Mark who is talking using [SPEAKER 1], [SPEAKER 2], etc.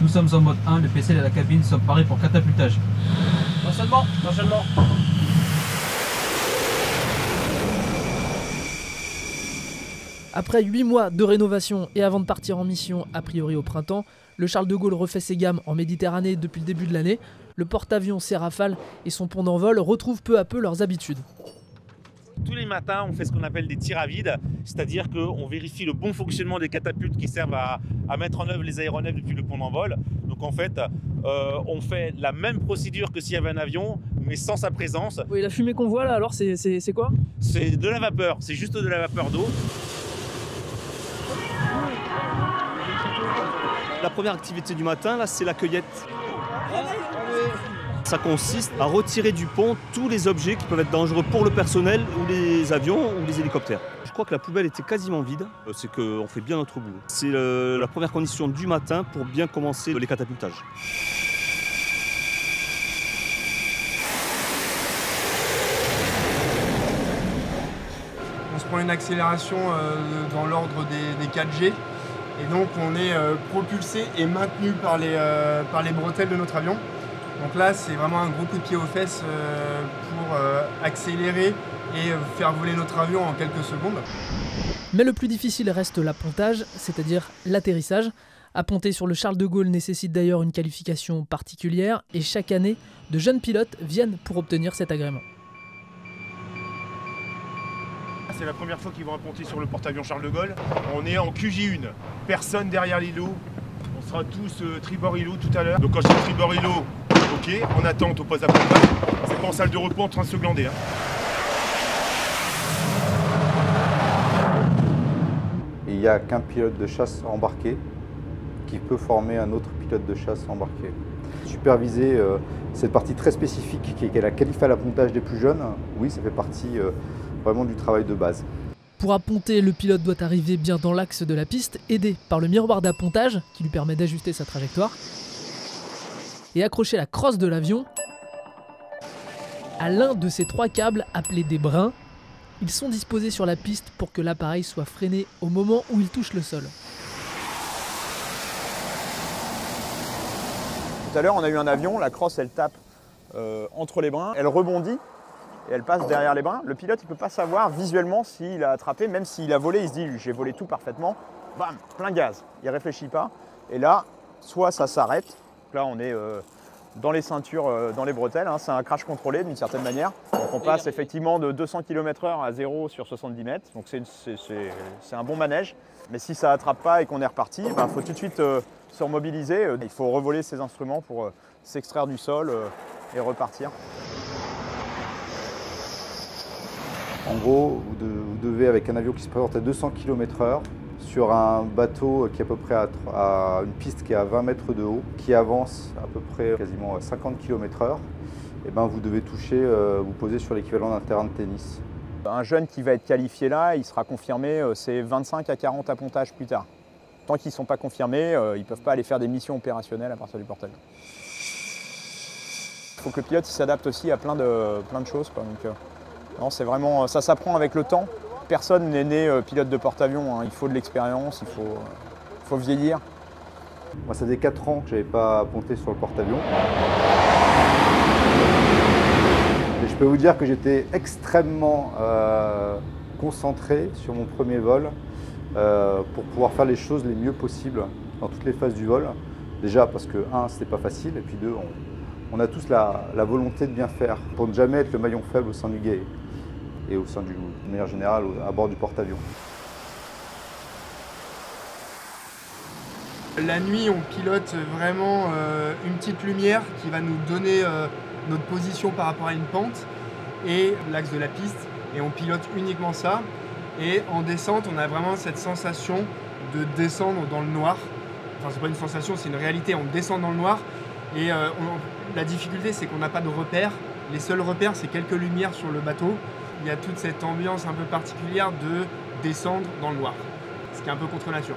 [SPEAKER 1] Nous sommes en mode 1, le PC et la cabine sont parés pour catapultage.
[SPEAKER 2] Enchaînement.
[SPEAKER 3] Après 8 mois de rénovation et avant de partir en mission, a priori au printemps, le Charles de Gaulle refait ses gammes en Méditerranée depuis le début de l'année. Le porte-avions Rafale et son pont d'envol retrouvent peu à peu leurs habitudes.
[SPEAKER 2] Tous les matins, on fait ce qu'on appelle des tirs à vide, c'est-à-dire qu'on vérifie le bon fonctionnement des catapultes qui servent à mettre en œuvre les aéronefs depuis le pont d'envol. Donc en fait, on fait la même procédure que s'il y avait un avion, mais sans sa présence.
[SPEAKER 3] Oui, la fumée qu'on voit là, alors c'est quoi?
[SPEAKER 2] C'est de la vapeur, c'est juste de la vapeur d'eau.
[SPEAKER 4] La première activité du matin, là, c'est la cueillette. Ça consiste à retirer du pont tous les objets qui peuvent être dangereux pour le personnel ou les avions ou les hélicoptères. Je crois que la poubelle était quasiment vide, c'est qu'on fait bien notre boulot. C'est la première condition du matin pour bien commencer les catapultages.
[SPEAKER 5] On se prend une accélération dans l'ordre des 4G et donc on est propulsé et maintenu par les bretelles de notre avion. Donc là, c'est vraiment un gros coup de pied aux fesses pour accélérer et faire voler notre avion en quelques secondes.
[SPEAKER 3] Mais le plus difficile reste l'appontage, c'est-à-dire l'atterrissage. Apponter sur le Charles de Gaulle nécessite d'ailleurs une qualification particulière et chaque année, de jeunes pilotes viennent pour obtenir cet agrément.
[SPEAKER 6] C'est la première fois qu'ils vont apponter sur le porte-avions Charles de Gaulle. On est en QJ1, personne derrière l'îlot. On sera tous tribord îlot tout à l'heure. Donc quand je dis tribord îlot, ok, en attente au poste d'appontage, c'est pas en salle de repos en train de se glander. Hein.
[SPEAKER 7] Il n'y a qu'un pilote de chasse embarqué qui peut former un autre pilote de chasse embarqué. Superviser cette partie très spécifique qui est la qualif à l'appontage des plus jeunes, oui, ça fait partie vraiment du travail de base.
[SPEAKER 3] Pour apponter, le pilote doit arriver bien dans l'axe de la piste, aidé par le miroir d'appontage qui lui permet d'ajuster sa trajectoire, et accrocher la crosse de l'avion à l'un de ces 3 câbles appelés des brins. Ils sont disposés sur la piste pour que l'appareil soit freiné au moment où il touche le sol.
[SPEAKER 8] Tout à l'heure, on a eu un avion, la crosse, elle tape entre les brins, elle rebondit et elle passe derrière les brins. Le pilote, il ne peut pas savoir visuellement s'il a attrapé, même s'il a volé, il se dit « j'ai volé tout parfaitement ». Bam, plein gaz, il ne réfléchit pas. Et là, soit ça s'arrête, là on est dans les ceintures, dans les bretelles, hein, c'est un crash contrôlé d'une certaine manière. Donc on passe effectivement de 200 km/h à 0 sur 70 mètres, donc c'est un bon manège. Mais si ça n'attrape pas et qu'on est reparti, il faut tout de suite se remobiliser. Il faut revoler ses instruments pour s'extraire du sol et repartir.
[SPEAKER 7] En gros, vous devez, avec un avion qui se présente à 200 km/h, sur un bateau qui est à peu près à une piste qui est à 20 mètres de haut, qui avance à peu près quasiment 50 km/h, et vous devez toucher, vous poser sur l'équivalent d'un terrain de tennis.
[SPEAKER 8] Un jeune qui va être qualifié là, il sera confirmé, c'est 25 à 40 appontages plus tard. Tant qu'ils ne sont pas confirmés, ils ne peuvent pas aller faire des missions opérationnelles à partir du porte-avions. Il faut que le pilote s'adapte aussi à plein de choses, quoi. Donc, non, c'est vraiment, ça s'apprend avec le temps. Personne n'est né pilote de porte-avions, hein. Il faut de l'expérience, il faut vieillir.
[SPEAKER 7] Moi, ça fait 4 ans que je n'avais pas apponté sur le porte-avions. Et je peux vous dire que j'étais extrêmement concentré sur mon premier vol pour pouvoir faire les choses les mieux possibles dans toutes les phases du vol. Déjà parce que, 1, c'était pas facile, et puis 2, on a tous la volonté de bien faire pour ne jamais être le maillon faible au sein du guet et au sein de manière générale à bord du porte-avions.
[SPEAKER 5] La nuit, on pilote vraiment une petite lumière qui va nous donner notre position par rapport à une pente et l'axe de la piste, et on pilote uniquement ça. Et en descente, on a vraiment cette sensation de descendre dans le noir. Enfin, c'est pas une sensation, c'est une réalité, on descend dans le noir. Et la difficulté, c'est qu'on n'a pas de repères. Les seuls repères, c'est quelques lumières sur le bateau. Il y a toute cette ambiance un peu particulière de descendre dans le noir, ce qui est un peu contre nature.